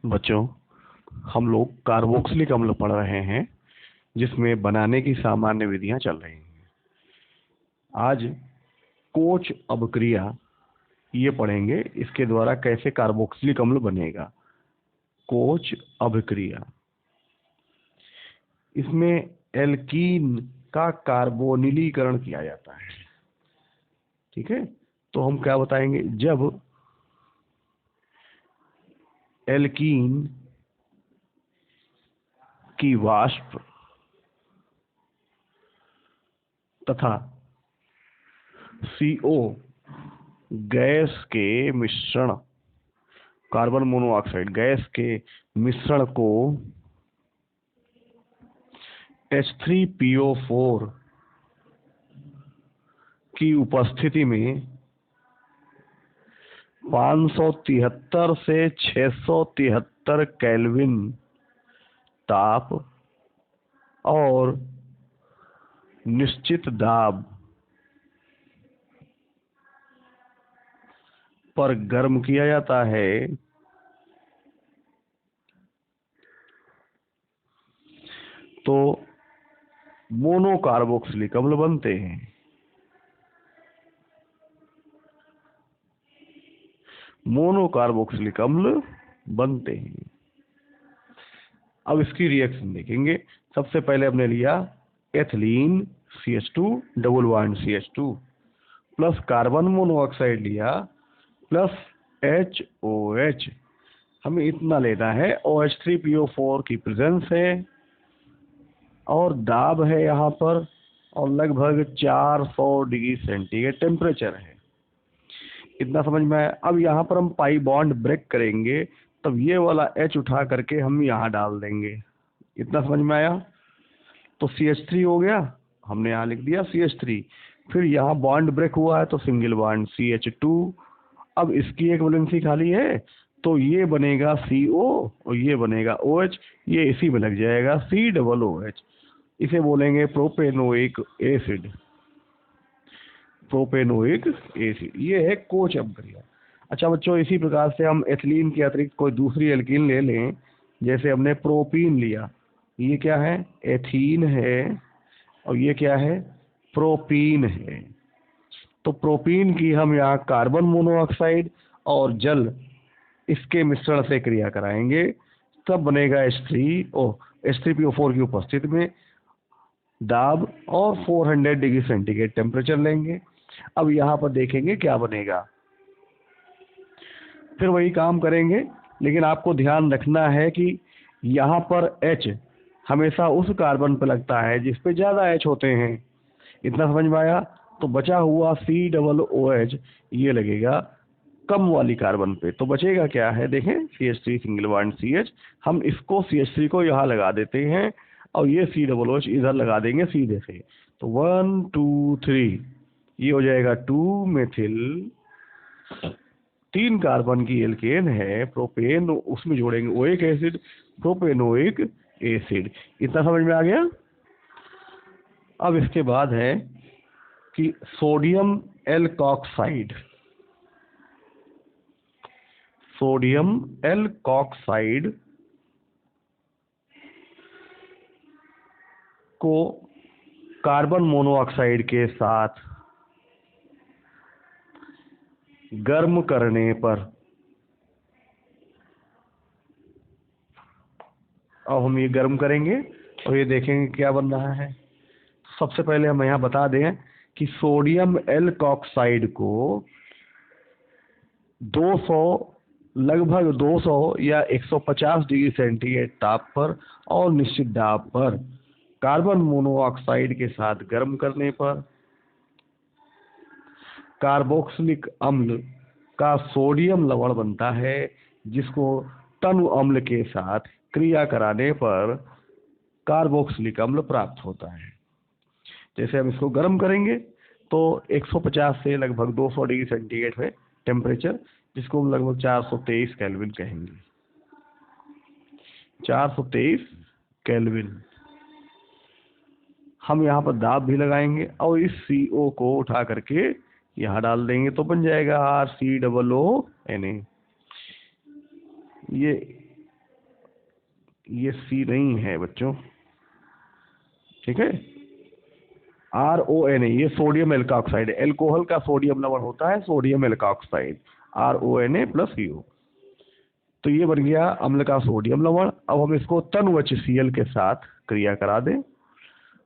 बच्चों, हम लोग कार्बोक्सिलिक अम्ल पढ़ रहे हैं जिसमें बनाने की सामान्य विधियां चल रही हैं। आज कोच अभिक्रिया ये पढ़ेंगे, इसके द्वारा कैसे कार्बोक्सिलिक अम्ल बनेगा। कोच अभिक्रिया, इसमें एल्कीन का कार्बोनिलीकरण किया जाता है। ठीक है, तो हम क्या बताएंगे, जब एल्कीन की वाष्प तथा CO गैस के मिश्रण, कार्बन मोनोऑक्साइड गैस के मिश्रण को H3PO4 की उपस्थिति में 573 से 673 केल्विन ताप और निश्चित दाब पर गर्म किया जाता है। तो मोनोकार्बोक्सिलिक अम्ल बनते हैं। मोनोकार्बोक्सिलिक अम्ल बनते हैं। अब इसकी रिएक्शन देखेंगे। सबसे पहले हमने लिया ethylene CH2 double bond CH2 plus carbon monoxide लिया प्लस HOH। हमें इतना लेना है, OH3PO4 की प्रेजेंस है और दाब है यहाँ पर, और लगभग 400 डिग्री सेंटीग्रेड टेम्परेचर है। इतना समझ में आया। अब यहाँ पर हम पाई बॉन्ड ब्रेक करेंगे, तब ये वाला H उठा करके हम यहाँ डाल देंगे। इतना समझ में आया। तो CH3 हो गया, हमने यहाँ लिख दिया CH3। फिर यहाँ बॉन्ड ब्रेक हुआ है तो सिंगल बॉन्ड CH2। अब इसकी एक वैलेंसी खाली है तो ये बनेगा CO और ये बनेगा OH, ये इसी में लग जाएगा COOH। इसे बोलेंगे प्रोपेनोइक एसिड। प्रोपेनोइक एसिड, ये है कोच अभिक्रिया। अच्छा बच्चों, इसी प्रकार से हम एथिलीन के अतिरिक्त कोई दूसरी एल्कीन ले लें। जैसे हमने प्रोपीन लिया, ये क्या है, एथीन है, और ये क्या है, प्रोपीन है। तो प्रोपीन की हम यहाँ कार्बन मोनोऑक्साइड और जल इसके मिश्रण से क्रिया कराएंगे, तब बनेगा H3PO4 की उपस्थिति में दाब और 400 डिग्री सेंटीग्रेड टेम्परेचर लेंगे। अब यहाँ पर देखेंगे क्या बनेगा, फिर वही काम करेंगे। लेकिन आपको ध्यान रखना है कि यहाँ पर H हमेशा उस कार्बन पर लगता है जिस पे ज्यादा H होते हैं। इतना समझ में आया। तो बचा हुआ COOH ये लगेगा कम वाली कार्बन पे, तो बचेगा क्या है, देखें CH3 सिंगल बॉन्ड CH। हम इसको CH3 को यहाँ लगा देते हैं और ये COOH इधर लगा देंगे सीधे से। तो 1 2 3 ये हो जाएगा 2 मेथिल। 3 कार्बन की एल्केन है प्रोपेन, उसमें जोड़ेंगे ओइक एसिड, प्रोपेनोइक एसिड। इतना समझ में आ गया। अब इसके बाद है कि सोडियम एल्कोक्साइड। सोडियम एल्कोक्साइड को कार्बन मोनोऑक्साइड के साथ गर्म करने पर, अब हम ये गर्म करेंगे और ये देखेंगे क्या बन रहा है। सबसे पहले हम यहाँ बता दें कि सोडियम एल्कोक्साइड को 200, लगभग 200 या 150 डिग्री सेंटीग्रेड ताप पर और निश्चित दाब पर कार्बन मोनोऑक्साइड के साथ गर्म करने पर कार्बोक्सिलिक अम्ल का सोडियम लवण बनता है, जिसको तनु अम्ल के साथ क्रिया कराने पर कार्बोक्सिलिक अम्ल प्राप्त होता है। जैसे हम इसको गर्म करेंगे तो 150 से लगभग 200 डिग्री सेंटीग्रेड है टेम्परेचर, जिसको हम लगभग 423 केल्विन कहेंगे। 423 केल्विन। हम यहाँ पर दाब भी लगाएंगे और इस CO को उठा करके यहाँ डाल देंगे, तो बन जाएगा RCOONA। ये ये सी नहीं है बच्चों, ठीक है। RONA ये सोडियम एल्काऑक्साइड है। एल्कोहल का सोडियम लवण होता है सोडियम एल्काऑक्साइड, RONA प्लस U। तो ये बन गया अम्ल का सोडियम लवण। अब हम इसको तनु HCl के साथ क्रिया करा दें,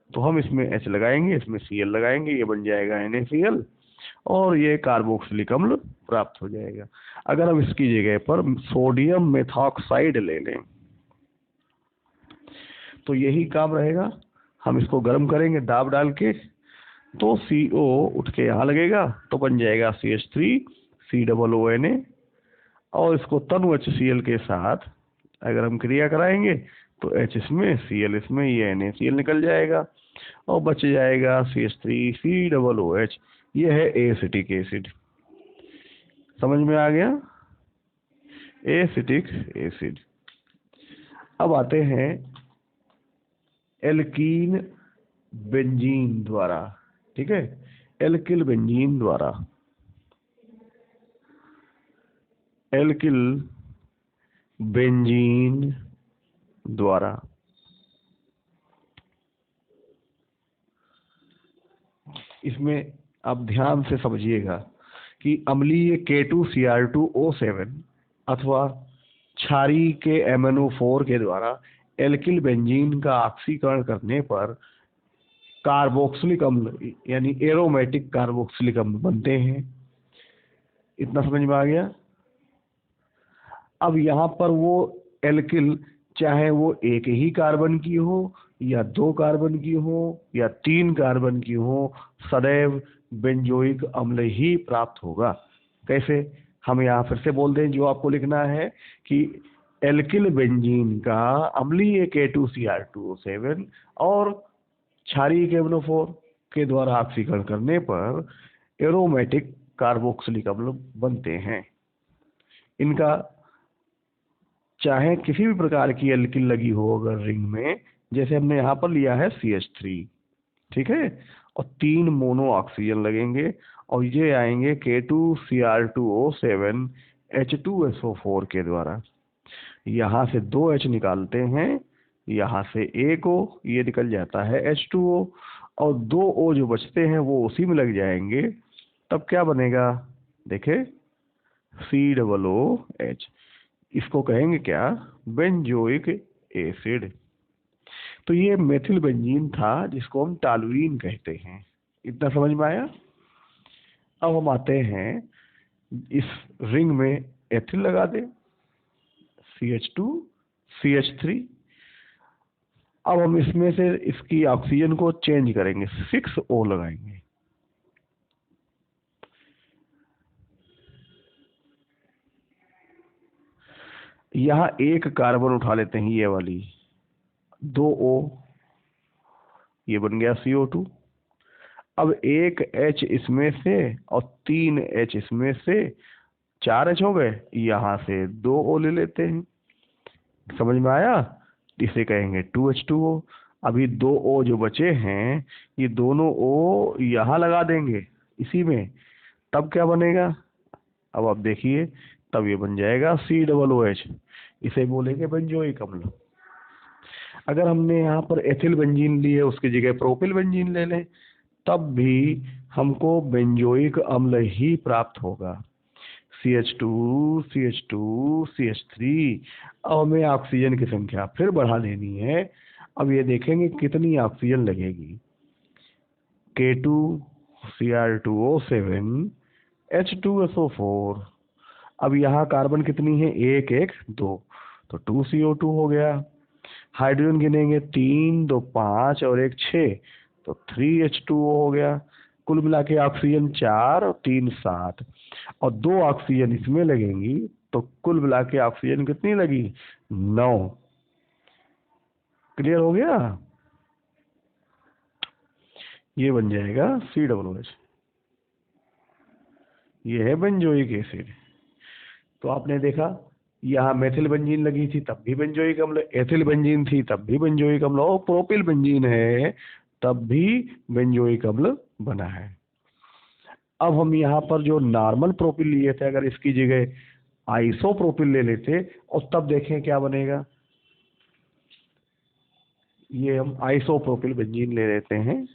तो हम इसमें H लगाएंगे, इसमें Cl लगाएंगे, ये बन जाएगा NaCl और ये कार्बोक्सिलिक अम्ल प्राप्त हो जाएगा। अगर हम इसकी जगह पर सोडियम मेथॉक्साइड ले लें तो यही काम रहेगा। हम इसको गर्म करेंगे दाब डाल के, तो CO उठ के यहाँ लगेगा, तो बन जाएगा CH3COONA। और इसको तनु HCl के साथ अगर हम क्रिया कराएंगे तो H इसमें Cl इसमें, ये NaCl निकल जाएगा और बच जाएगा CH3COOH। ये है एसिटिक एसिड। समझ में आ गया, एसिटिक एसिड। अब आते हैं एल्कीन बेंजीन द्वारा, ठीक है, एल्किल बेंजीन द्वारा, एल्किल बेंजीन द्वारा। इसमें आप ध्यान से समझिएगा कि अम्लीय K2Cr2O7 अथवा क्षारीय के MnO4 के द्वारा एल्किल बेंजीन का ऑक्सीकरण करने पर कार्बोक्सिलिक अम्ल यानी एरोमेटिक कार्बोक्सिलिक अम्ल बनते हैं। इतना समझ में आ गया। अब यहाँ पर वो एल्किल चाहे वो एक ही कार्बन की हो या 2 कार्बन की हो या 3 कार्बन की हो, सदैव बेंजोइक अम्ल ही प्राप्त होगा। कैसे, हम यहाँ फिर से बोल दें जो आपको लिखना है कि एल्किल बेंजीन का अम्लीय K2Cr2O7 और क्षारीय KMnO4 के द्वारा ऑक्सीकरण करने पर एरोमेटिक कार्बोक्सिलिक अम्ल बनते हैं। इनका चाहे किसी भी प्रकार की एल्किल लगी हो अगर रिंग में, जैसे हमने यहाँ पर लिया है CH3, ठीक है, और 3 मोनो ऑक्सीजन लगेंगे और ये आएंगे K2Cr2O7 H2SO4 के द्वारा। यहाँ से 2 H निकालते हैं, यहाँ से 1 O, ये निकल जाता है H2O, और 2 O जो बचते हैं वो उसी में लग जाएंगे। तब क्या बनेगा, देखे, COOH। इसको कहेंगे क्या, बेंजोइक एसिड। तो ये मेथिल बेंजीन था जिसको हम टॉलुइन कहते हैं। इतना समझ में आया। अब हम आते हैं इस रिंग में एथिल लगा दें, CH2 CH3। अब हम इसमें से इसकी ऑक्सीजन को चेंज करेंगे, 6 O लगाएंगे। यहाँ 1 कार्बन उठा लेते हैं, ये वाली 2 O, ये बन गया CO2। अब 1 H इसमें से और 3 H इसमें से, 4 H हो गए। यहाँ से 2 O ले लेते हैं। समझ में आया। इसे कहेंगे 2H2O। अभी 2 O जो बचे हैं ये दोनों O यहाँ लगा देंगे इसी में, तब क्या बनेगा, अब आप देखिए, तब ये बन जाएगा COOH। इसे बोलेंगे बेंजोइक अम्ल। अगर हमने यहाँ पर एथिल बेंजीन ली है उसकी जगह प्रोपिल बेंजीन ले लें, तब भी हमको बेंजोइक अम्ल ही प्राप्त होगा, CH2 CH2 CH3। अब हमें ऑक्सीजन की संख्या फिर बढ़ा देनी है। अब ये देखेंगे कितनी ऑक्सीजन लगेगी, K2Cr2O7 H2SO4। अब यहाँ कार्बन कितनी है, 1 1 2, तो 2CO2 हो गया। हाइड्रोजन गिनेंगे, 3 2 5 और 1 6, तो 3H2O हो गया। कुल मिला के ऑक्सीजन 4 और 3 7, और 2 ऑक्सीजन इसमें लगेंगी, तो कुल मिला के ऑक्सीजन कितनी लगी, 9। क्लियर हो गया। ये बन जाएगा COOH। ये है बेंजोइक एसिड। तो आपने देखा, यहाँ मेथिल बेंजीन लगी थी तब भी बेंजोइक अम्ल, एथिल बेंजीन थी तब भी बेंजोइक अम्ल, और प्रोपिल बेंजीन है तब भी बेंजोइक अम्ल बना है। अब हम यहाँ पर जो नॉर्मल प्रोपिल लिए थे, अगर इसकी जगह आइसोप्रोपिल ले लेते और तब देखें क्या बनेगा। ये हम आइसोप्रोपिल बेंजीन ले लेते हैं।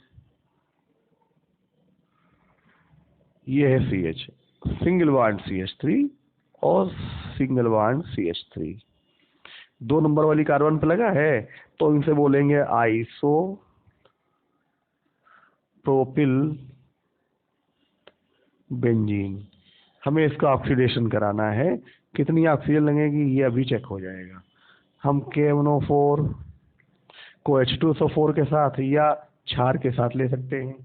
ये है CH, सिंगल बॉन्ड CH3 और सिंगल बॉन्ड CH3, 2 नंबर वाली कार्बन पे लगा है, तो इनसे बोलेंगे आइसोप्रोपिल बेंजीन। हमें इसका ऑक्सीडेशन कराना है, कितनी ऑक्सीजन लगेगी ये अभी चेक हो जाएगा। हम KMnO4 को H2SO4 के साथ या क्षार के साथ ले सकते हैं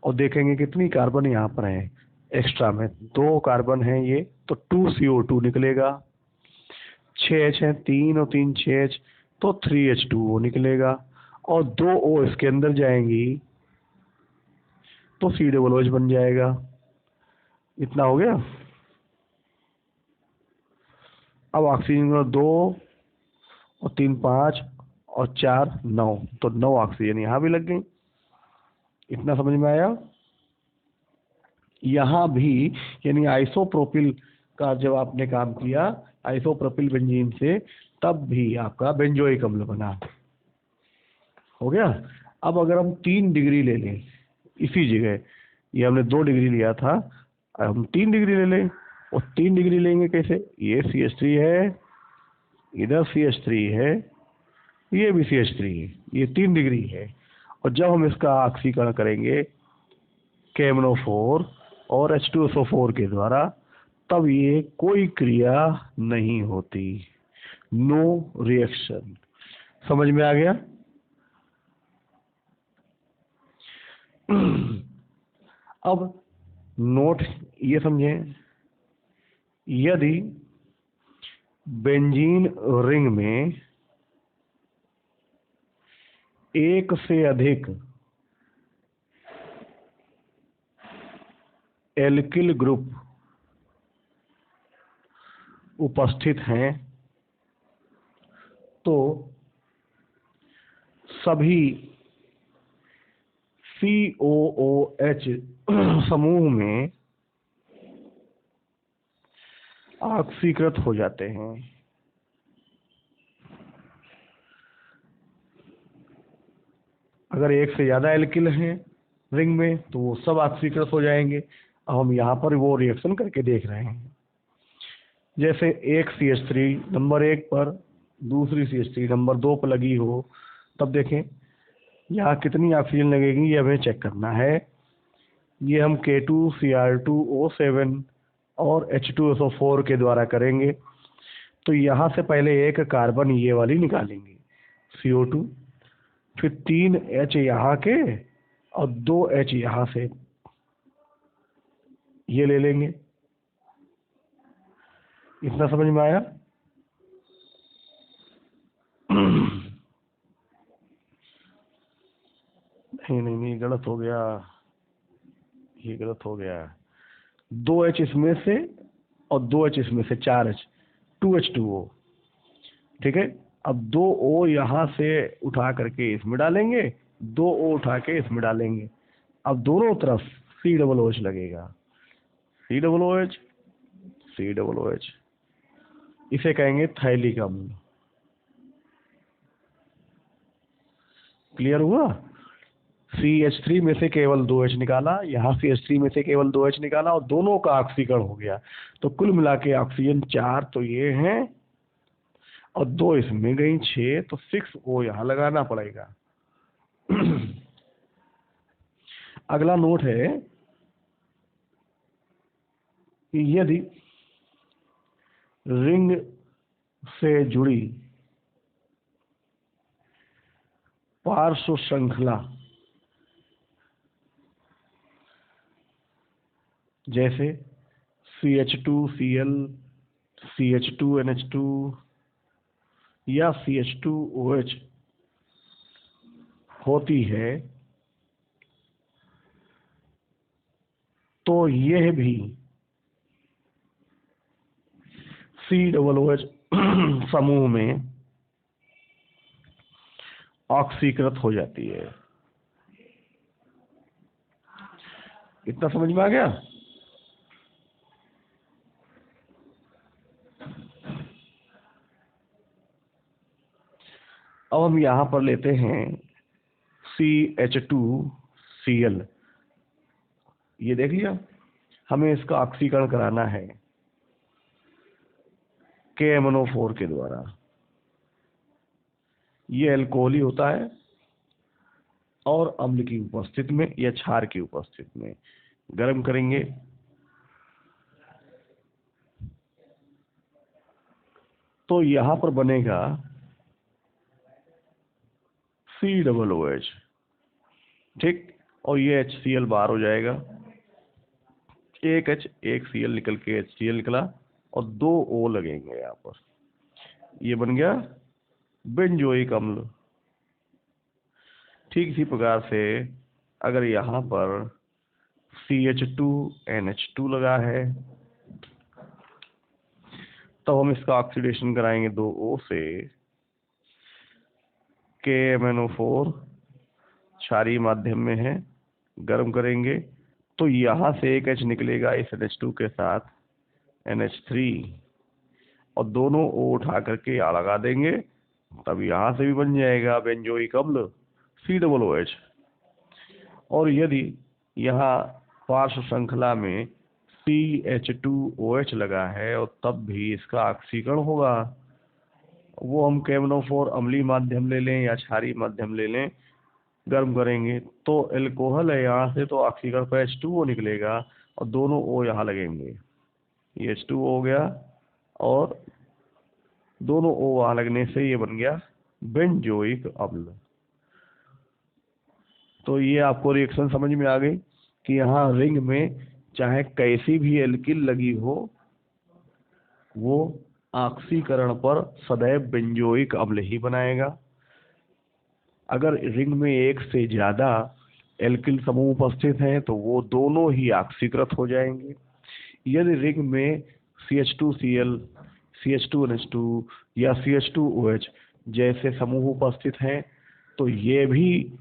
और देखेंगे कितनी कार्बन यहाँ पर है एक्स्ट्रा में। 2 कार्बन है ये, तो 2CO2 निकलेगा। 6H है, 3 और 3 6H, तो 3H2O निकलेगा और 2 O इसके अंदर जाएंगी तो COOH बन जाएगा। इतना हो गया। अब ऑक्सीजन का 2 और 3 5 और 4 9, तो 9 ऑक्सीजन यहाँ भी लग गई। इतना समझ में आया। यहाँ भी यानी आइसोप्रोपिल का जब आपने काम किया आइसोप्रोपिल बेंजीन से, तब भी आपका बेंजोइक अम्ल बना। हो गया। अब अगर हम 3 डिग्री ले लें इसी जगह, ये हमने 2 डिग्री लिया था, हम 3 डिग्री ले लें। और 3 डिग्री लेंगे कैसे? ये CH3 है, इधर CH3 है, ये भी CH3 है, ये 3 डिग्री है। और जब हम इसका ऑक्सीकरण करेंगे KMnO4 और H2SO4 के द्वारा, तब ये कोई क्रिया नहीं होती, नो रिएक्शन। समझ में आ गया? अब नोट ये समझें, यदि बेंजीन रिंग में एक से अधिक एल्किल ग्रुप उपस्थित हैं तो सभी COOH समूह में ऑक्सीकृत हो जाते हैं। अगर एक से ज्यादा एल्किल हैं रिंग में तो वो सब ऑक्सीकृत हो जाएंगे। अब हम यहाँ पर वो रिएक्शन करके देख रहे हैं। जैसे एक CH3 नंबर 1 पर, दूसरी CH3 नंबर 2 पर लगी हो, तब देखें यहाँ कितनी ऑक्सीजन लगेगी, ये हमें चेक करना है। ये हम K2Cr2O7 और H2SO4 के द्वारा करेंगे। तो यहाँ से पहले एक कार्बन ये वाली निकालेंगे CO2, फिर 3 H यहाँ के और 2 H यहाँ से ये ले लेंगे। इतना समझ में आया? नहीं, गलत हो गया, ये गलत हो गया। 2 H इसमें से और 2 H इसमें से, 4 H, 2H2O। ठीक है। अब 2 O यहाँ से उठा करके इसमें डालेंगे, 2 O उठा के इसमें डालेंगे। अब दोनों तरफ COOH लगेगा, COOH, COOH। इसे कहेंगे थैलिक अम्ल। क्लियर हुआ? CH3 में से केवल 2H निकाला, यहाँ CH3 में से केवल 2H निकाला और दोनों का ऑक्सीकरण हो गया। तो कुल मिला के ऑक्सीजन 4 तो ये हैं और 2 इसमें गई, 6, तो 6O यहाँ लगाना पड़ेगा। अगला नोट है कि यदि रिंग से जुड़ी पार्श्व श्रृंखला जैसे CH2Cl, CH2NH2 या CH2OH होती है, तो यह भी COOH समूह में ऑक्सीकृत हो जाती है। इतना समझ में आ गया? अब हम यहाँ पर लेते हैं CH2Cl। ये देख लिया, हमें इसका ऑक्सीकरण कराना है KMnO4 के द्वारा। ये अल्कोहल ही होता है और अम्ल की उपस्थिति में या क्षार की उपस्थिति में। गर्म करेंगे तो यहाँ पर बनेगा COOH, ठीक, और ये HCl बाहर हो जाएगा। एक H एक Cl निकल के HCl निकला और 2 O लगेंगे यहाँ पर। ये बन गया बेंजोइक अम्ल। ठीक इसी प्रकार से अगर यहाँ पर CH2NH2 लगा है तो हम इसका ऑक्सीडेशन कराएंगे 2 O से KMnO4, क्षारीय माध्यम में है, गर्म करेंगे तो यहाँ से एक H निकलेगा इस NH2 के साथ NH3 और दोनों O उठा करके यहाँ लगा देंगे, तब यहाँ से भी बन जाएगा बेंजोइक अम्ल COOH। और यदि यहाँ पार्श्व श्रृंखला में CH2OH लगा है और तब भी इसका ऑक्सीकरण होगा, वो हम KMnO4 अम्लीय माध्यम ले लें या क्षारीय माध्यम ले लें, गर्म करेंगे तो एल्कोहल है यहाँ से, तो ऑक्सीकरण पर H2O निकलेगा और दोनों O यहाँ लगेंगे। ये H2O हो गया और दोनों O वहाँ लगने से ये बन गया बेंजोइक अम्ल। तो ये आपको रिएक्शन समझ में आ गई कि यहाँ रिंग में चाहे कैसी भी एल्किल लगी हो, वो ऑक्सीकरण पर सदैव बेंजोइक अम्ल ही बनाएगा। अगर रिंग में एक से ज्यादा एल्किल समूह उपस्थित हैं तो वो दोनों ही ऑक्सीकृत हो जाएंगे। यदि रिंग में CH2Cl, CH2NH2 या CH2OH जैसे समूह उपस्थित हैं तो ये भी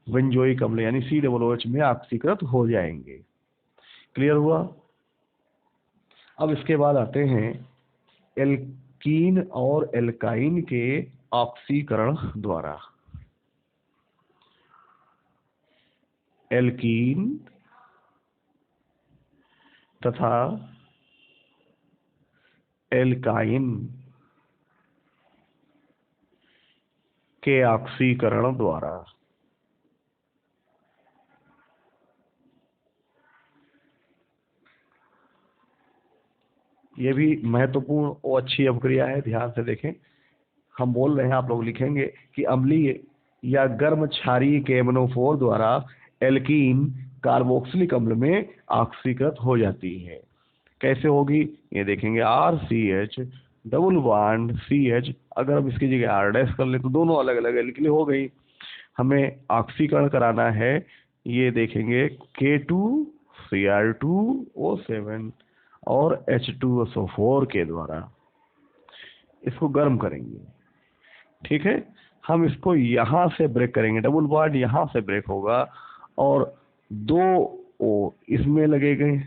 बेंजोइक अम्ल यानी COOH में ऑक्सीकृत हो जाएंगे। क्लियर हुआ? अब इसके बाद आते हैं एल्कीन और एल्काइन के ऑक्सीकरण द्वारा। एल्कीन तथा एल्काइन के ऑक्सीकरण द्वारा। ये भी महत्वपूर्ण और अच्छी अभिक्रिया है, ध्यान से देखें। हम बोल रहे हैं, आप लोग लिखेंगे कि अम्लीय या गर्म क्षारीय KMnO4 द्वारा एल्कीन कार्बोक्सिलिक अम्ल में ऑक्सीकृत हो जाती है। कैसे होगी ये देखेंगे। RCH डबल बॉन्ड CH, अगर हम इसकी जगह R' कर ले तो दोनों अलग अलग एल्किल हो गई। हमें ऑक्सीकरण कराना है, ये देखेंगे K2Cr2O7 और H2SO4 के द्वारा। इसको गर्म करेंगे, ठीक है। हम इसको यहाँ से ब्रेक करेंगे, डबल बॉन्ड यहाँ से ब्रेक होगा और 2 O इसमें लगेंगे,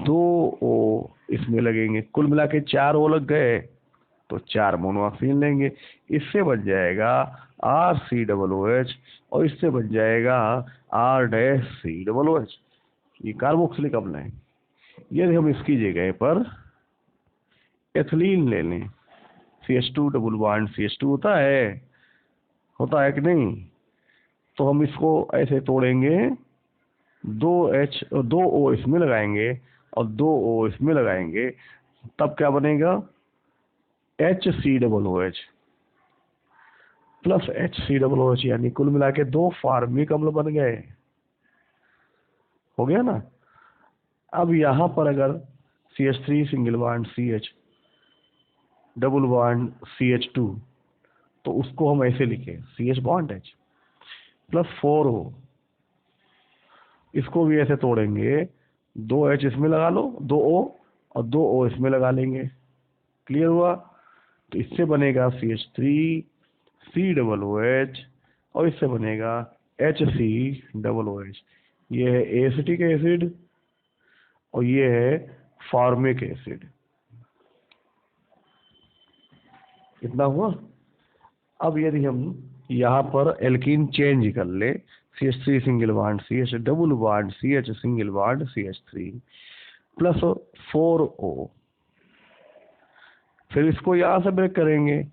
2 O इसमें लगेंगे, कुल मिला के 4 O लग गए तो 4 मोनो ऑक्सीजन लेंगे। इससे बन जाएगा RCOOH और इससे बन जाएगा R'(COOH). ये कार्बोक्सिलिक अम्ल है। यदि हम इसकी जगह पर एथिलीन ले लें, CH2 डबल बॉन्ड CH2 होता है कि नहीं, तो हम इसको ऐसे तोड़ेंगे, 2 O इसमें लगाएंगे और 2 O इसमें लगाएंगे, तब क्या बनेगा HCOOH प्लस HCOOH, यानी कुल मिला के 2 फॉर्मिक अम्ल बन गए। हो गया ना। अब यहाँ पर अगर CH3 single bond CH double bond CH2, तो उसको हम ऐसे लिखें CH bond H plus 4O, इसको भी ऐसे तोड़ेंगे, 2 H इसमें लगा लो, 2 O और 2 O इसमें लगा लेंगे। क्लियर हुआ? तो इससे बनेगा CH3COOH और इससे बनेगा HCOOH। ये है एसिटिक एसिड और ये है फॉर्मिक एसिड। इतना हुआ। अब यदि हम यहाँ पर एल्कीन चेंज कर ले, CH3 single bond CH double bond CH single bond CH3 plus 4O, फिर इसको यहाँ से ब्रेक करेंगे,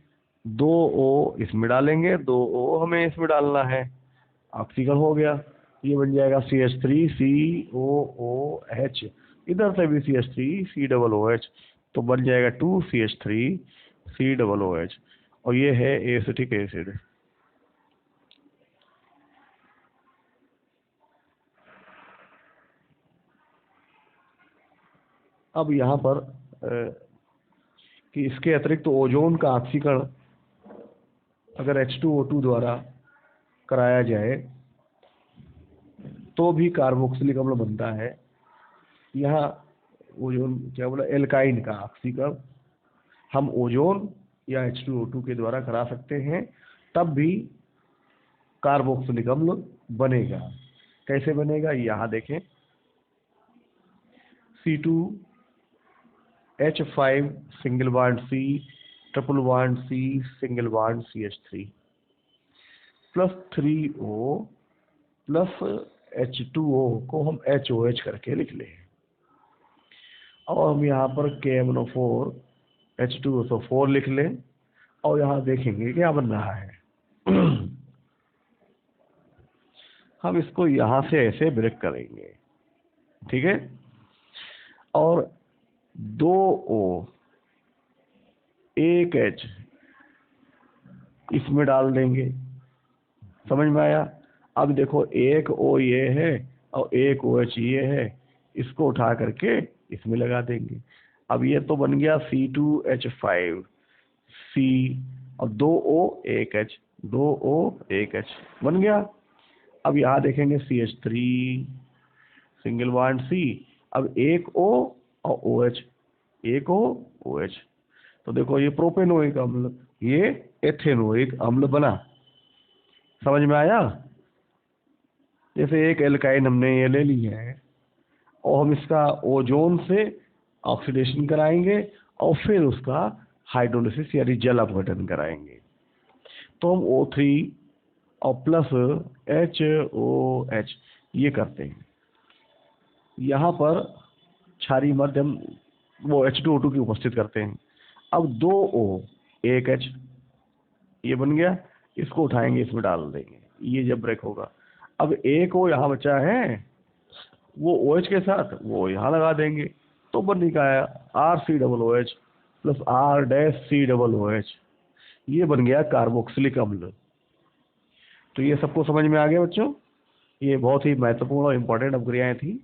2O इसमें डालेंगे, 2O हमें इसमें डालना है, ऑक्सीजन हो गया। ये बन जाएगा CH3COOH, इधर से भी CH3COOH, तो बन जाएगा 2CH3COOH, और ये है एसिटिक एसिड। अब यहाँ पर कि इसके अतिरिक्त तो ओजोन का ऑक्सीकरण अगर H2O2 द्वारा कराया जाए तो भी कार्बोक्सिलिक अम्ल बनता है। यहाँ ओजोन क्या बोला, एल्काइन का ऑक्सीकरण हम ओजोन या H2O2 के द्वारा करा सकते हैं, तब भी कार्बोक्सिलिक अम्ल बनेगा। कैसे बनेगा यहाँ देखें, C2H5 single bond C triple bond C single bond CH3 plus 3O plus H2O को हम HOH करके लिख लें, और हम यहाँ पर KMNO4 H2SO4 लिख लें, और यहाँ देखेंगे क्या बन रहा है। हम इसको यहाँ से ऐसे ब्रेक करेंगे, ठीक है, और 2O 1H इसमें डाल देंगे। समझ में आया? अब देखो, एक O ये है और एक OH ये है, इसको उठा करके इसमें लगा देंगे। अब ये तो बन गया C2H5 C और 2O 1H, 2O 1H बन गया। अब यहाँ देखेंगे CH3 सिंगल बॉन्ड C, अब एक O और OH, एक O OH, तो देखो ये प्रोपेनोइक अम्ल, ये एथेनोइक अम्ल बना। समझ में आया? जैसे एक एल्काइन हमने ये ले ली है, और हम इसका ओजोन से ऑक्सीडेशन कराएंगे और फिर उसका हाइड्रोलिसिस यानी जल अपघटन कराएंगे, तो हम O3 और प्लस HOH ये करते हैं। यहाँ पर क्षारीय माध्यम वो H2O2 की उपस्थित करते हैं। अब 2O 1H ये बन गया, इसको उठाएंगे इसमें डाल देंगे, ये जब ब्रेक होगा। अब एक O यहाँ बचा है, वो OH के साथ वो यहाँ लगा देंगे, तो बन गया RCOOH प्लस R-COOH, ये बन गया कार्बोक्सिलिक अम्ल। तो ये सबको समझ में आ गया बच्चों? ये बहुत ही महत्वपूर्ण और इम्पोर्टेंट अभिक्रियाएं थी।